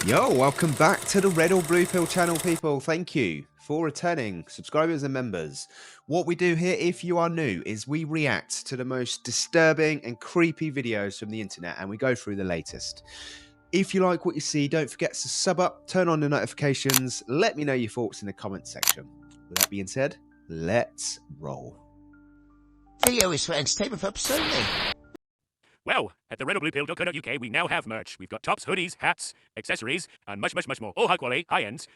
Yo, welcome back to the Red or Blue Pill channel, people. Thank you for returning subscribers and members. What we do here, if you are new, is we react to the most disturbing and creepy videos from the internet, and we go through the latest. If you like what you see, don't forget to sub up, turn on the notifications, let me know your thoughts in the comments section. With that being said, let's roll. Video is for entertainment purposes only. Well, at the redobluepill.co.uk, we now have merch. We've got tops, hoodies, hats, accessories, and much, much, much more. All high quality, high end,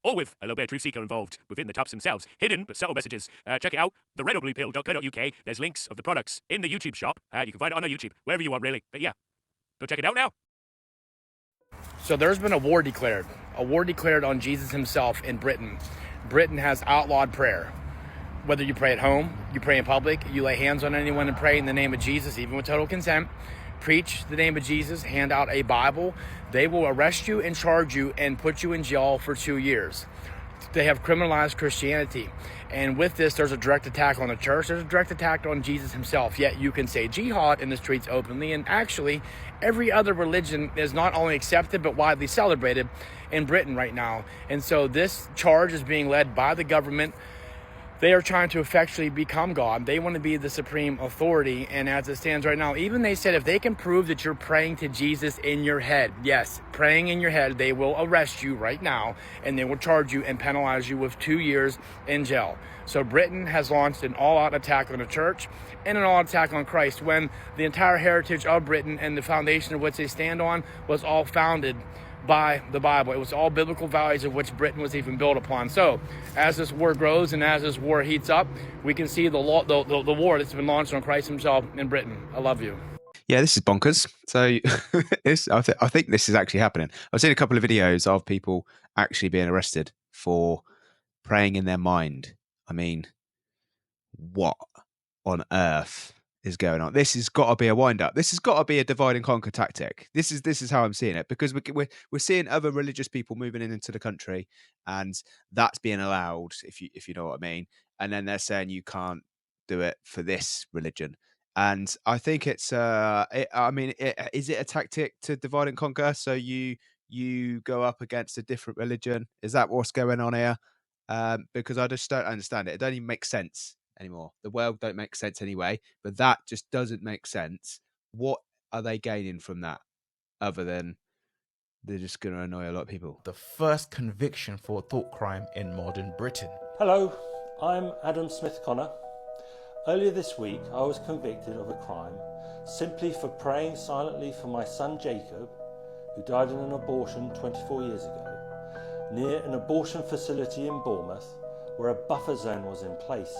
all with a little bit of truth seeker involved within the tops themselves. Hidden but subtle messages. Check it out, the redobluepill.co.uk. There's links of the products in the YouTube shop. You can find it on our YouTube, wherever you want, really. But yeah, go check it out now. So there's been a war declared on Jesus himself in Britain. Britain has outlawed prayer. Whether you pray at home, you pray in public, you lay hands on anyone and pray in the name of Jesus, even with total consent, preach the name of Jesus, hand out a Bible, they will arrest you and charge you and put you in jail for 2 years. They have criminalized Christianity. And with this, there's a direct attack on the church. There's a direct attack on Jesus himself. Yet you can say jihad in the streets openly. And actually, every other religion is not only accepted, but widely celebrated in Britain right now. And so this charge is being led by the government. They are trying to effectually become God. They want to be the supreme authority. And as it stands right now, even they said if they can prove that you're praying to Jesus in your head, yes, praying in your head, they will arrest you right now and they will charge you and penalize you with 2 years in jail. So Britain has launched an all-out attack on the church and an all-out attack on Christ when the entire heritage of Britain and the foundation of which they stand on was all founded by the Bible. It was all biblical values of which Britain was even built upon. So as this war grows and as this war heats up, we can see the war that's been launched on Christ himself in Britain. I love you. Yeah, this is bonkers. So I think this is actually happening. I've seen a couple of videos of people actually being arrested for praying in their mind. I mean, what on earth is going on? This has got to be a wind-up. This has got to be a divide and conquer tactic. This is how I'm seeing it, because we're seeing other religious people moving into the country, and that's being allowed, if you know what I mean. And then they're saying you can't do it for this religion. And I think it's is it a tactic to divide and conquer? So you go up against a different religion. Is that what's going on here? Because I just don't understand it. It don't even make sense anymore. The world don't make sense anyway, but that just doesn't make sense. What are they gaining from that other than they're just going to annoy a lot of people? The first conviction for a thought crime in modern Britain. Hello, I'm Adam Smith-Connor. Earlier this week I was convicted of a crime simply for praying silently for my son Jacob, who died in an abortion 24 years ago, near an abortion facility in Bournemouth where a buffer zone was in place.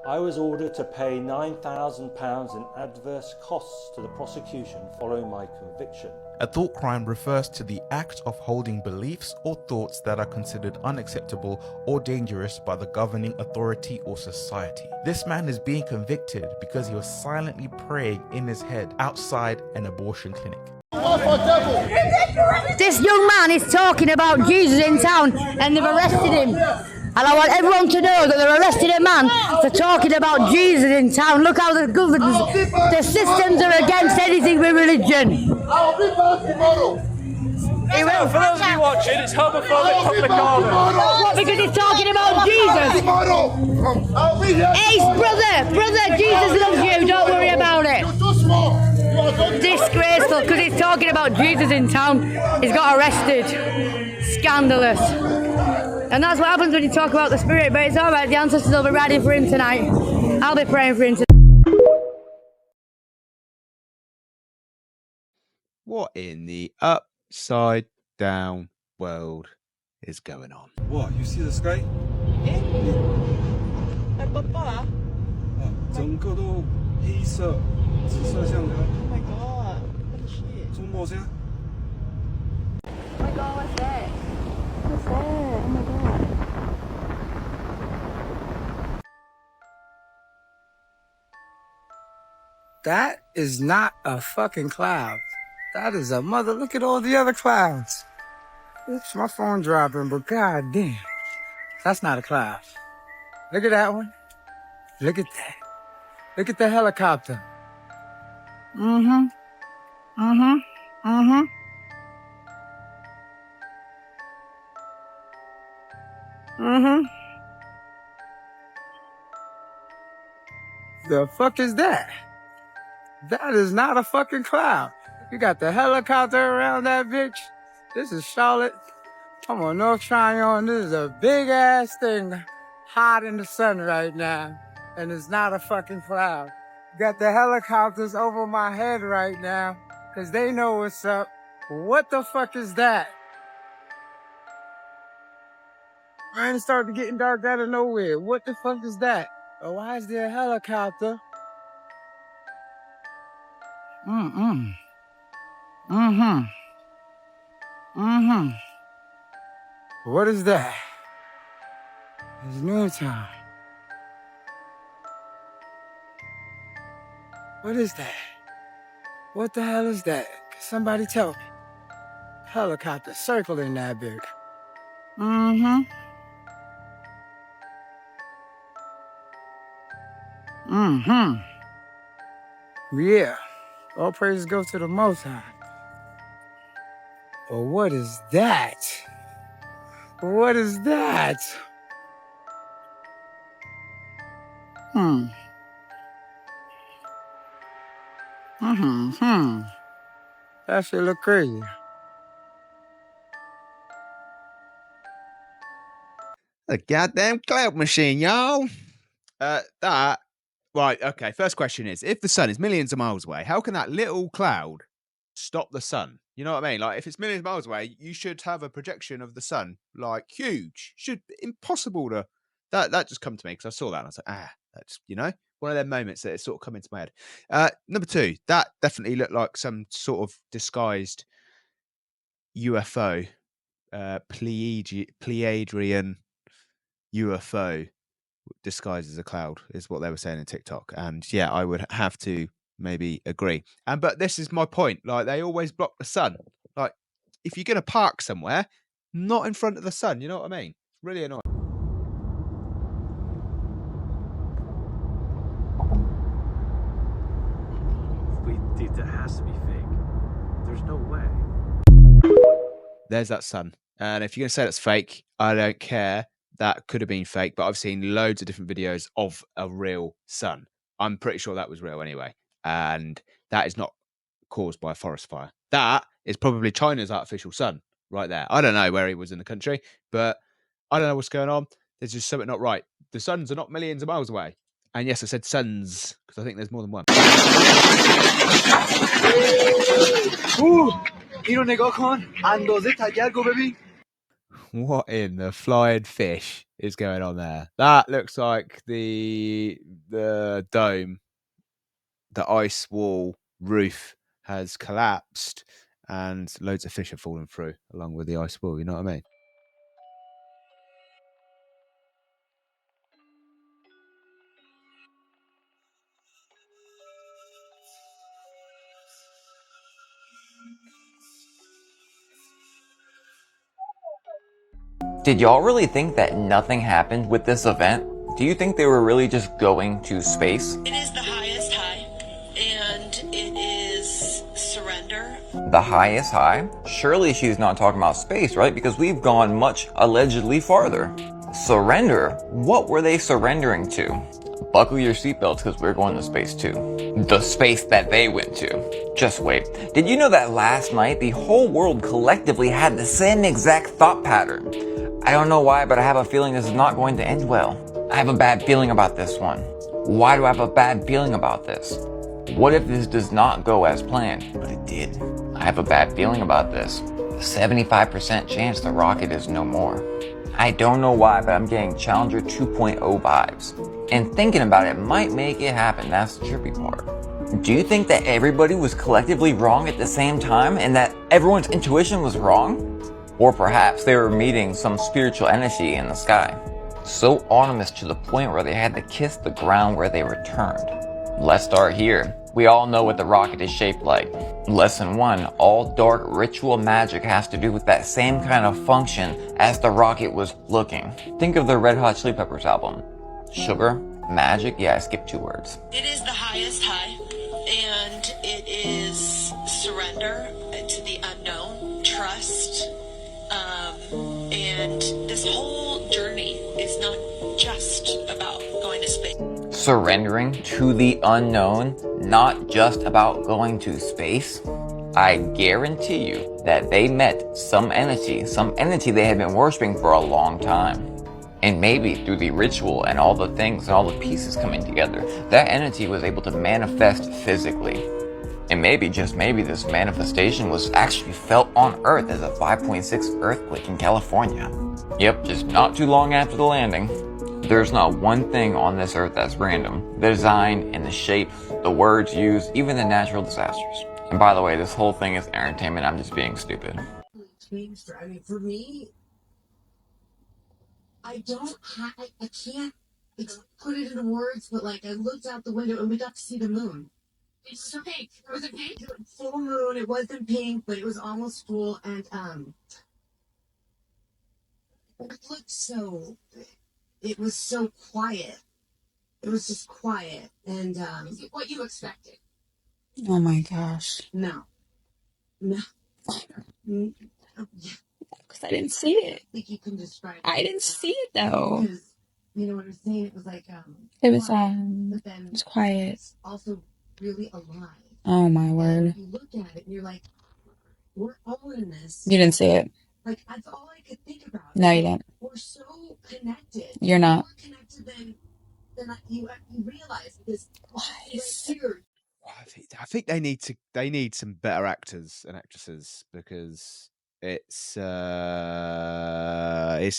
I was ordered to pay £9,000 in adverse costs to the prosecution following my conviction. A thought crime refers to the act of holding beliefs or thoughts that are considered unacceptable or dangerous by the governing authority or society. This man is being convicted because he was silently praying in his head outside an abortion clinic. This young man is talking about Jesus in town and they've arrested him. And I want everyone to know that they're arresting a man for talking about Jesus in town. Look how the government, the systems are against anything with religion. I'll be back tomorrow. For those of you watching, it's homophobic propaganda. What, because he's talking about Jesus? I'll be here. Hey, brother, Jesus loves you. Don't worry about it. You're too small. Disgraceful, because he's talking about Jesus in town. He's got arrested. Scandalous. And that's what happens when you talk about the spirit, but it's alright, the ancestors will be ready for him tonight. I'll be praying for him tonight. What in the upside down world is going on? What, you see the sky? 整个都黑色，紫色像的。Oh my god, what the shit? 中国先。Oh my god, what's that? What's that? Oh my god. That is not a fucking cloud. That is a mother. Look at all the other clouds. Oops, my phone dropping, but god damn. That's not a cloud. Look at that one. Look at that. Look at the helicopter. Mm-hmm. The fuck is that? That is not a fucking cloud. You got the helicopter around that bitch. This is Charlotte. I'm on North Tryon. This is a big ass thing hot in the sun right now. And it's not a fucking cloud. Got the helicopters over my head right now because they know what's up. What the fuck is that? Man, it started getting dark out of nowhere. What the fuck is that? Oh, why is there a helicopter? Mm-mm. Mm-hmm. Mm-hmm. What is that? It's noontime. What is that? What the hell is that? Somebody tell me. Helicopter circling that bitch. Mm-hmm. Mm-hmm. Yeah. All praises go to the Most High. But what is that? What is that? Hmm. Mm-hmm. That shit look crazy. A goddamn cloud machine, y'all. Right, okay. First question is, if the sun is millions of miles away, how can that little cloud stop the sun? You know what I mean? Like, if it's millions of miles away, you should have a projection of the sun, like, huge. Should impossible to... That just come to me, because I saw that, and I was like, that's, one of them moments that it's sort of come into my head. Number two, that definitely looked like some sort of disguised UFO, Pleiadian UFO disguised as a cloud is what they were saying in TikTok. And yeah, I would have to maybe agree. But this is my point. Like, they always block the sun. Like, if you're going to park somewhere, not in front of the sun. You know what I mean? It's really annoying. Wait, dude, that has to be fake. There's no way. There's that sun. And if you're going to say that's fake, I don't care. That could have been fake, but I've seen loads of different videos of a real sun. I'm pretty sure that was real anyway. And that is not caused by a forest fire. That is probably China's artificial sun right there. I don't know where he was in the country, but I don't know what's going on. There's just something not right. The suns are not millions of miles away. And yes, I said suns, because I think there's more than one. What in the flying fish is going on there? That looks like the dome, the ice wall roof has collapsed and loads of fish have fallen through along with the ice wall. You know what I mean? Did y'all really think that nothing happened with this event? Do you think they were really just going to space? It is the highest high, and it is surrender. The highest high? Surely she's not talking about space, right? Because we've gone much allegedly farther. Surrender? What were they surrendering to? Buckle your seatbelts because we're going to space too. The space that they went to. Just wait. Did you know that last night the whole world collectively had the same exact thought pattern? I don't know why, but I have a feeling this is not going to end well. I have a bad feeling about this one. Why do I have a bad feeling about this? What if this does not go as planned? But it did. I have a bad feeling about this. 75% chance the rocket is no more. I don't know why, but I'm getting Challenger 2.0 vibes. And thinking about it might make it happen. That's the trippy part. Do you think that everybody was collectively wrong at the same time and that everyone's intuition was wrong? Or perhaps they were meeting some spiritual energy in the sky. So ominous to the point where they had to kiss the ground where they returned. Let's start here. We all know what the rocket is shaped like. Lesson 1, all dark ritual magic has to do with that same kind of function as the rocket was looking. Think of the Red Hot Chili Peppers album. Sugar, magic, yeah, I skipped 2 words. It is the highest high, and it is surrender to the unknown, trust, and this whole journey surrendering to the unknown, not just about going to space, I guarantee you that they met some entity they had been worshiping for a long time. And maybe through the ritual and all the things and all the pieces coming together, that entity was able to manifest physically. And maybe, just maybe, this manifestation was actually felt on Earth as a 5.6 earthquake in California. Yep, just not too long after the landing. There's not one thing on this Earth that's random. The design and the shape, the words used, even the natural disasters. And by the way, this whole thing is entertainment. I'm just being stupid. I mean, for me, I can't put it into words, but like I looked out the window and we got to see the moon. It's pink. It was a pink full moon. It wasn't pink, but it was almost full, and it looked so. It was so quiet. It was just quiet, and is it what you expected? Oh my gosh. No. Because I didn't see it. I think you can describe it. I didn't see it though. Because you know what I'm saying? It was like It was but then it was quiet. it's also really alive. Oh my And word. you look at it and you're like, we're all in this. You didn't see it. Like that's all I could think about. No, you didn't. We're so connected. You're not. More connected than you realize because it's right here. I think they need some better actors and actresses because it's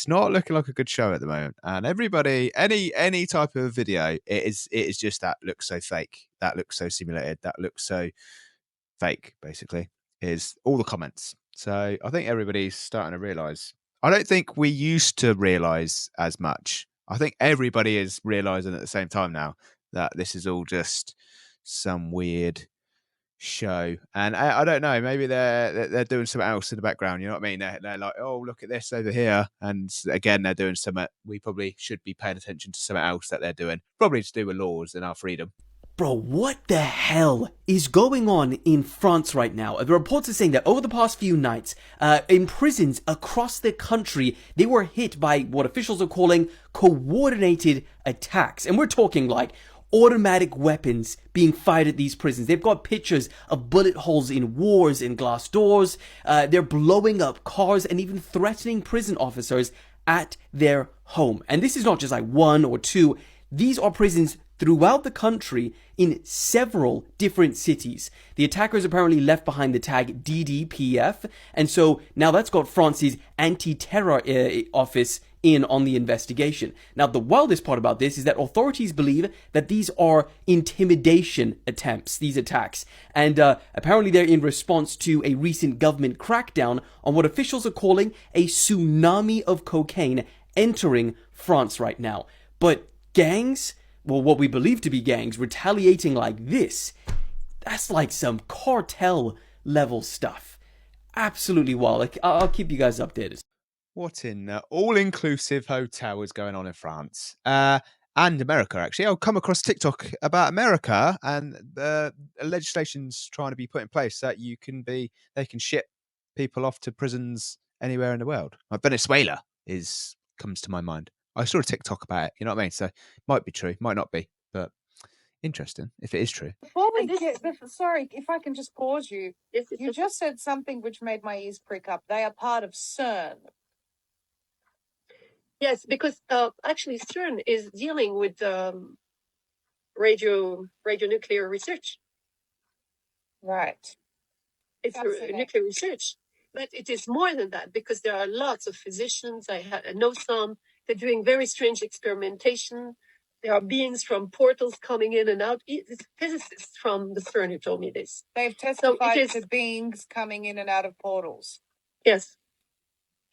not looking like a good show at the moment. And everybody, any type of video, it is just that looks so fake, that looks so simulated, that looks so fake. Basically, is all the comments. So I think everybody's starting to realize. I don't think we used to realize as much. I think everybody is realizing at the same time now that this is all just some weird show, and I don't know, maybe they're doing something else in the background, you know what I mean? They're like, oh, look at this over here, and again they're doing something we probably should be paying attention to, something else that they're doing, probably to do with laws and our freedom. Bro, what the hell is going on in France right now? The reports are saying that over the past few nights, in prisons across the country, they were hit by what officials are calling coordinated attacks. And we're talking like automatic weapons being fired at these prisons. They've got pictures of bullet holes in walls and glass doors. They're blowing up cars and even threatening prison officers at their home. And this is not just like one or two. These are prisons throughout the country in several different cities. The attackers apparently left behind the tag DDPF, and so now that's got France's anti-terror office in on the investigation. Now, the wildest part about this is that authorities believe that these are intimidation attempts, these attacks, and apparently they're in response to a recent government crackdown on what officials are calling a tsunami of cocaine entering France right now. But gangs, well, what we believe to be gangs, retaliating like this, that's like some cartel level stuff. Absolutely wild. Like, I'll keep you guys updated. What in all-inclusive hotel is going on in France and America? Actually, I'll come across TikTok about America, and legislation's trying to be put in place that they can ship people off to prisons anywhere in the world. Like Venezuela comes to my mind. I saw a TikTok about it, you know what I mean? So might be true, might not be, but interesting if it is true. Sorry, if I can just pause you. You just said something which made my ears prick up. They are part of CERN. Yes, because actually CERN is dealing with radionuclear research. Right. It's nuclear research. But it is more than that, because there are lots of physicians. I know some. They're doing very strange experimentation. There are beings from portals coming in and out. It's physicists from the CERN who told me this. They've testified to beings coming in and out of portals. Yes.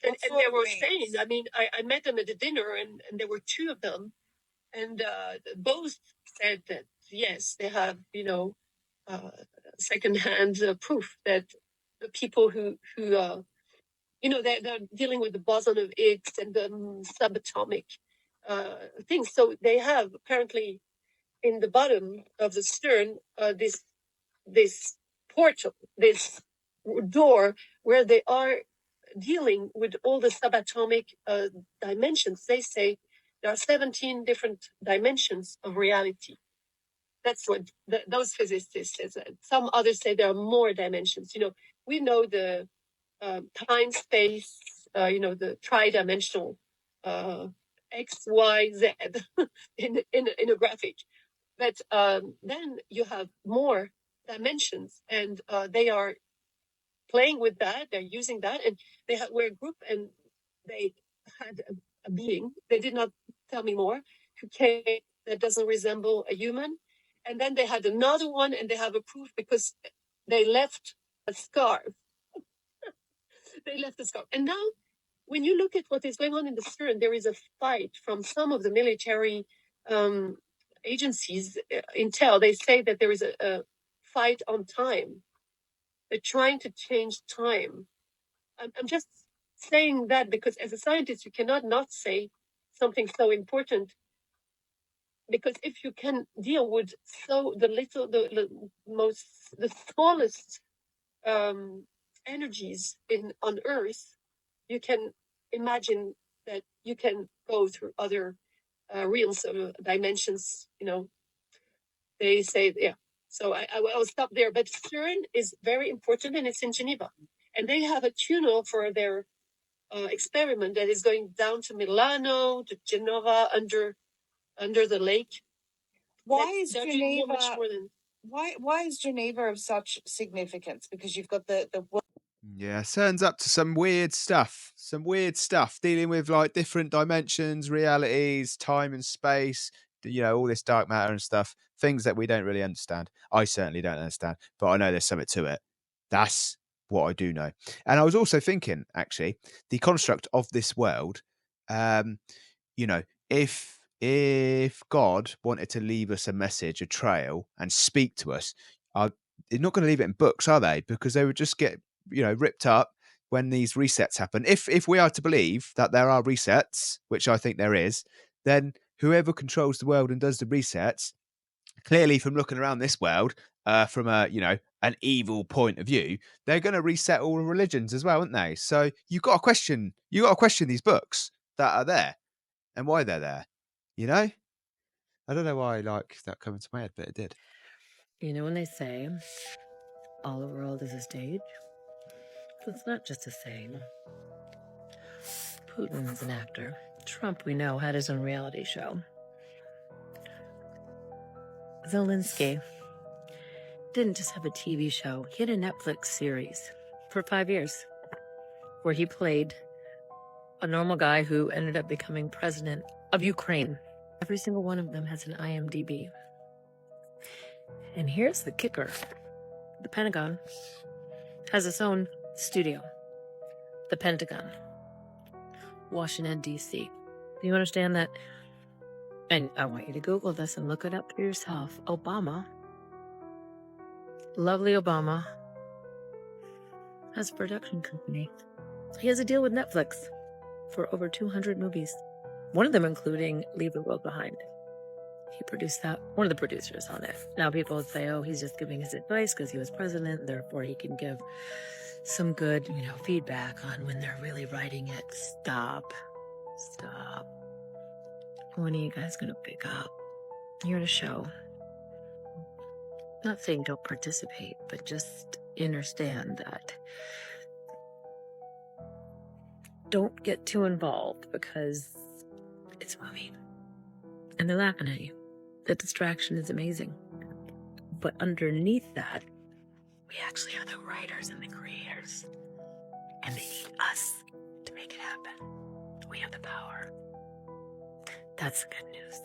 And they were saying, I mean, I met them at a dinner, and there were two of them. And both said that, yes, they have, secondhand proof that the people who they're dealing with the boson of Higgs and the subatomic things. So they have apparently in the bottom of the CERN this portal, this door where they are dealing with all the subatomic dimensions. They say there are 17 different dimensions of reality. That's what those physicists say. Some others say there are more dimensions. We know the time, space, the tri-dimensional X, Y, Z in a graphic. But then you have more dimensions, and they are playing with that. They're using that, and we're a group, and they had a being. They did not tell me more. Who came that doesn't resemble a human, and then they had another one, and they have a proof because they left a scarf. They left a scarf, and now when you look at what is going on in the CERN, there is a fight from some of the military agencies. Intel, they say that there is a fight on time. They're trying to change time. I'm just saying that because as a scientist, you cannot not say something so important. Because if you can deal with the smallest energies on Earth, you can imagine that you can go through other realms of dimensions. They say, yeah. So I will stop there. But CERN is very important, and it's in Geneva, and they have a tunnel for their experiment that is going down to Milano, to Genova, under the lake. Why is They're doing Geneva? much more than Why is Geneva of such significance? Because you've got the Yeah, CERN's up to some weird stuff. Some weird stuff dealing with like different dimensions, realities, time and space, all this dark matter and stuff. Things that we don't really understand. I certainly don't understand, but I know there's something to it. That's what I do know. And I was also thinking, actually, the construct of this world, if God wanted to leave us a message, a trail, and speak to us, they're not going to leave it in books, are they? Because they would just get ripped up when these resets happen. If we are to believe that there are resets, which I think there is, then whoever controls the world and does the resets, clearly from looking around this world, from an evil point of view, they're going to reset all the religions as well, aren't they? So you got to question these books that are there and why they're there. I don't know why that coming to my head, but it did. When they say all the world is a stage, it's not just a saying. Putin is an actor. Trump, we know, had his own reality show. Zelensky didn't just have a TV show. He had a Netflix series for 5 years where he played a normal guy who ended up becoming president of Ukraine. Every single one of them has an IMDb. And here's the kicker. The Pentagon has its own studio. The Pentagon. Washington, D.C. Do you understand that? And I want you to Google this and look it up for yourself. Obama, lovely Obama, has a production company. He has a deal with Netflix for over 200 movies. One of them including Leave the World Behind. He produced that, one of the producers on it. Now people would say, oh, he's just giving his advice because he was president, therefore he can give some good, feedback on when they're really writing it. Stop. When are you guys gonna pick up? You're at a show. Not saying don't participate, but just understand that don't get too involved because it's a movie. And they're laughing at you. The distraction is amazing. But underneath that, we actually are the writers and the creators. And they need us to make it happen. We have the power. That's the good news.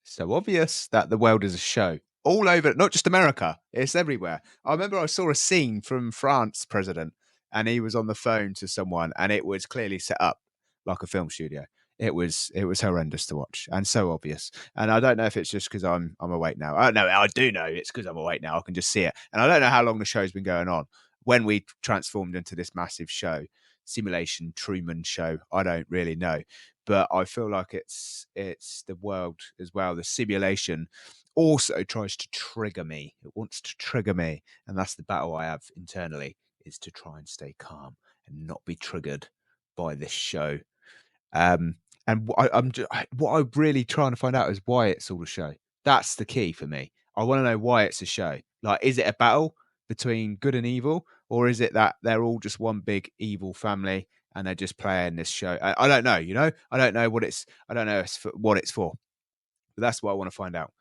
So obvious that the world is a show. All over, not just America, it's everywhere. I remember I saw a scene from France president and he was on the phone to someone and it was clearly set up like a film studio. It was horrendous to watch and so obvious. And I don't know if it's just because I'm awake now. No, I do know it's because I'm awake now. I can just see it. And I don't know how long the show's been going on. When we transformed into this massive show, simulation Truman show, I don't really know. But I feel like it's the world as well. The simulation also tries to trigger me. It wants to trigger me. And that's the battle I have internally, is to try and stay calm and not be triggered by this show. And what I'm really trying to find out is why it's all a show. That's the key for me. I want to know why it's a show. Like, is it a battle between good and evil, or is it that they're all just one big evil family and they're just playing this show? I don't know. You know, I don't know what it's. I don't know what it's for. But that's what I want to find out.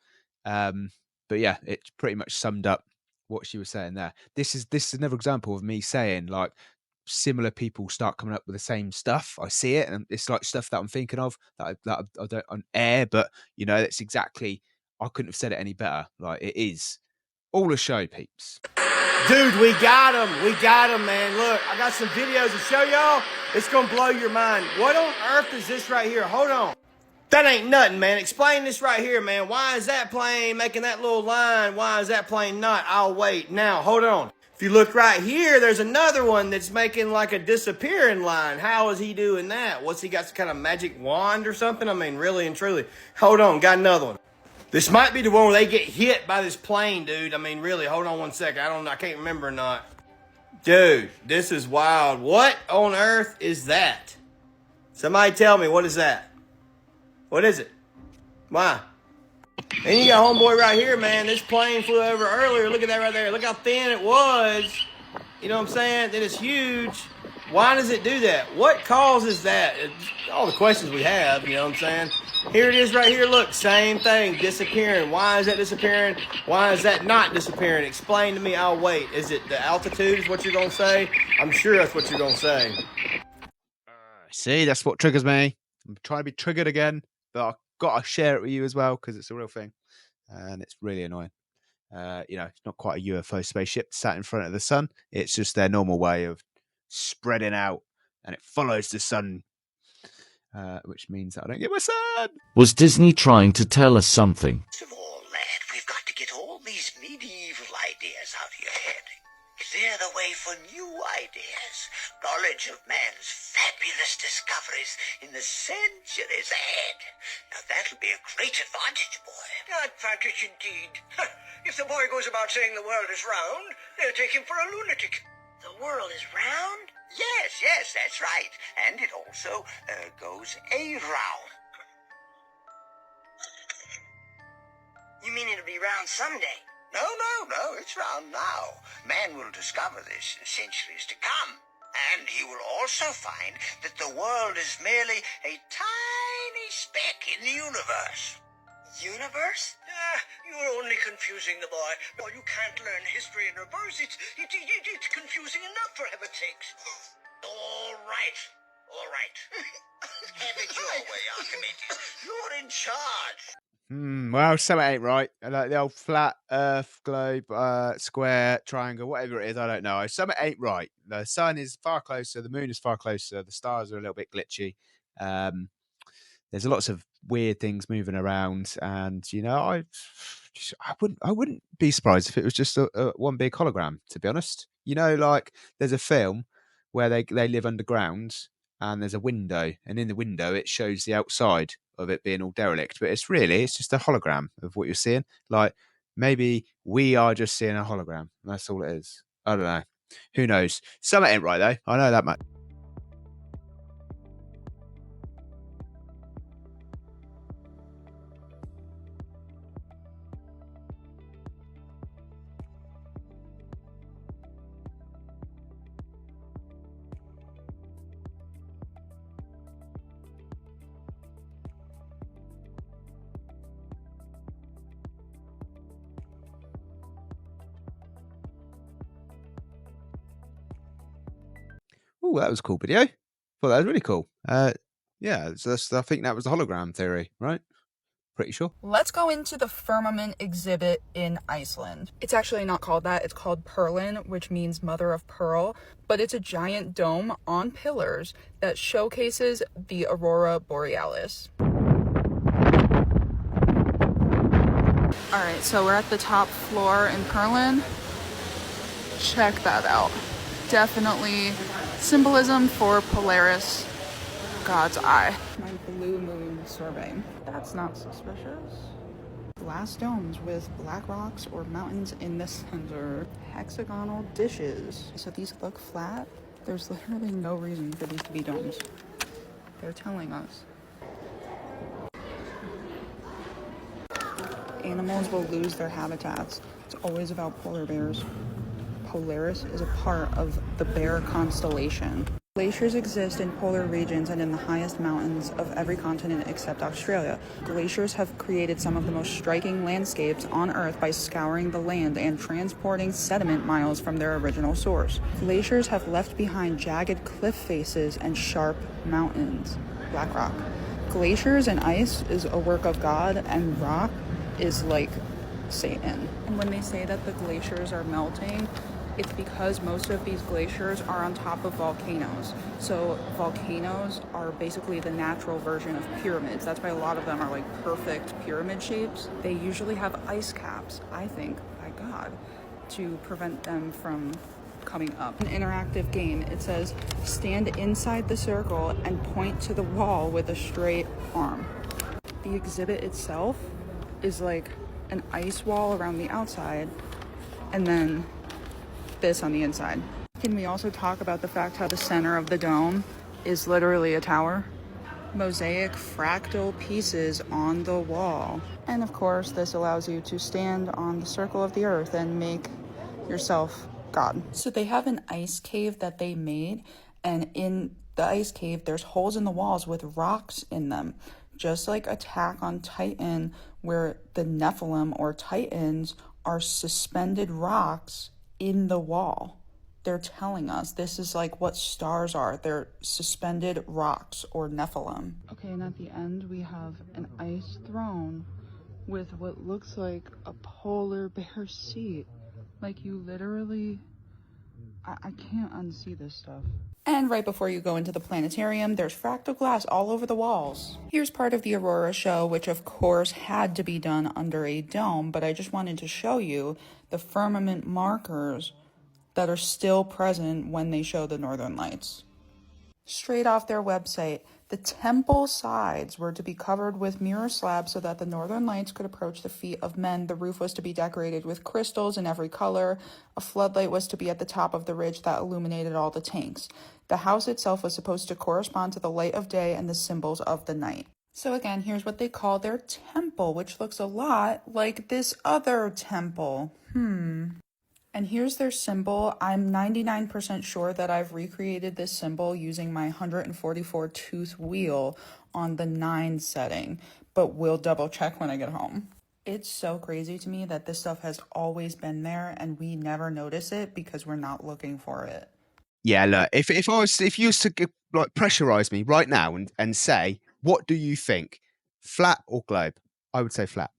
But yeah, it pretty much summed up what she was saying there. This is another example of me saying, like, similar people start coming up with the same stuff. I see it, and it's like stuff that I'm thinking of that I don't on air, but you know, it's exactly. I couldn't have said it any better. Like, it is all a show, peeps. Dude, we got him, man. Look, I got some videos to show y'all. It's gonna blow your mind. What on earth is this right here? Hold on. That ain't nothing, man. Explain this right here, man. Why is that plane making that little line? Why is that plane not? I'll wait. Now, hold on. If you look right here, there's another one that's making like a disappearing line. How is he doing that? What's he got, some kind of magic wand or something? I mean, really and truly. Hold on, got another one. This might be the one where they get hit by this plane, dude. I mean, really, hold on one second. I can't remember or not. Dude, this is wild. What on earth is that? Somebody tell me, what is that? What is it? Why? And you got homeboy right here, man. This plane flew over earlier. Look at that right there. Look how thin it was. You know what I'm saying? Then it's huge. Why does it do that? What causes that? It's all the questions we have, you know what I'm saying? Here it is right here. Look, same thing, disappearing. Why is that disappearing? Why is that not disappearing? Explain to me. I'll wait. Is it the altitude is what you're going to say? I'm sure that's what you're going to say. See, that's what triggers me. I'm trying to be triggered again, but I've got to share it with you as well because it's a real thing. And it's really annoying. You know, it's not quite a UFO spaceship sat in front of the sun. It's just their normal way of spreading out, and it follows the sun, which means that I don't get my sun. Was Disney trying to tell us something? First of all, lad, we've got to get all these medieval ideas out of your head. Clear the way for new ideas. Knowledge of man's fabulous discoveries in the centuries ahead. Now that'll be a great advantage, boy. Advantage indeed. If the boy goes about saying the world is round, they'll take him for a lunatic. The world is round? Yes, that's right. And it also goes around. You mean it'll be round someday? No, it's round now. Man will discover this centuries to come. And he will also find that the world is merely a tiny speck in the universe. Universe? You're only confusing the boy. Boy, you can't learn history in reverse. It's confusing enough, for heaven's sakes. All right. Have it your way, Archimedes. You're in charge. Well, something ain't right. Like the old flat Earth, globe, square, triangle, whatever it is, I don't know. Something ain't right. The sun is far closer. The moon is far closer. The stars are a little bit glitchy. There's lots of weird things moving around, and you know, I wouldn't be surprised if it was just a one big hologram. To be honest, you know, like there's a film where they live underground, and there's a window, and in the window it shows the outside of it being all derelict, but it's just a hologram of what you're seeing. Like, maybe we are just seeing a hologram. That's all it is. I don't know. Who knows? Something ain't right though. I know that much. Oh, that was a cool video. Well, that was really cool. Yeah, I think that was the hologram theory, right? Pretty sure. Let's go into the firmament exhibit in Iceland. It's actually not called that. It's called Perlin, which means mother of pearl, but it's a giant dome on pillars that showcases the aurora borealis. All right, so we're at the top floor in Perlin. Check that out. Definitely symbolism for Polaris, God's eye. My blue moon survey. That's not suspicious. Glass domes with black rocks or mountains in the center. Hexagonal dishes. So these look flat. There's literally no reason for these to be domes. They're telling us Animals will lose their habitats. It's always about polar bears. Polaris is a part of the bear constellation. Glaciers exist in polar regions and in the highest mountains of every continent except Australia. Glaciers have created some of the most striking landscapes on Earth by scouring the land and transporting sediment miles from their original source. Glaciers have left behind jagged cliff faces and sharp mountains. Black rock. Glaciers and ice is a work of God, and rock is like Satan. And when they say that the glaciers are melting, it's because most of these glaciers are on top of volcanoes. So volcanoes are basically the natural version of pyramids. That's why a lot of them are like perfect pyramid shapes. They usually have ice caps, I think, by God, to prevent them from coming up. An interactive game. It says, stand inside the circle and point to the wall with a straight arm. The exhibit itself is like an ice wall around the outside and then this on the inside. Can we also talk about the fact how the center of the dome is literally a tower? Mosaic fractal pieces on the wall. And of course, this allows you to stand on the circle of the earth and make yourself God. So they have an ice cave that they made, and in the ice cave, there's holes in the walls with rocks in them. Just like Attack on Titan, where the Nephilim or Titans are suspended rocks in the wall. They're telling us this is like what stars are. They're suspended rocks or Nephilim. Okay, and at the end we have an ice throne with what looks like a polar bear seat. Like you literally, I can't unsee this stuff. And right before you go into the planetarium, there's fractal glass all over the walls. Here's part of the Aurora show, which of course had to be done under a dome, but I just wanted to show you the firmament markers that are still present when they show the Northern Lights. Straight off their website, the temple sides were to be covered with mirror slabs so that the Northern Lights could approach the feet of men. The roof was to be decorated with crystals in every color. A floodlight was to be at the top of the ridge that illuminated all the tanks. The house itself was supposed to correspond to the light of day and the symbols of the night. So again, here's what they call their temple, which looks a lot like this other temple. And here's their symbol. I'm 99% sure that I've recreated this symbol using my 144 tooth wheel on the 9 setting, but we'll double check when I get home. It's so crazy to me that this stuff has always been there and we never notice it because we're not looking for it. Yeah, look, if you was to like pressurize me right now and say, what do you think, flat or globe? I would say flat.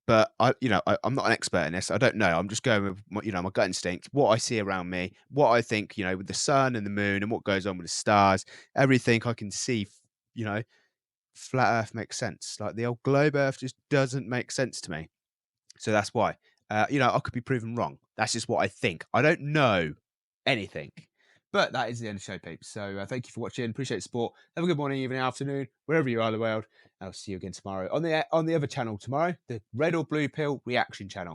But I'm not an expert in this. I don't know. I'm just going with my gut instinct, what I see around me, what I think, with the sun and the moon and what goes on with the stars, everything I can see, flat Earth makes sense. Like the old globe Earth just doesn't make sense to me. So that's why, I could be proven wrong. That's just what I think. I don't know anything. But that is the end of the show, peeps. So thank you for watching. Appreciate the support. Have a good morning, evening, afternoon, wherever you are in the world. I'll see you again tomorrow on the other channel tomorrow, the Red or Blue Pill Reaction channel.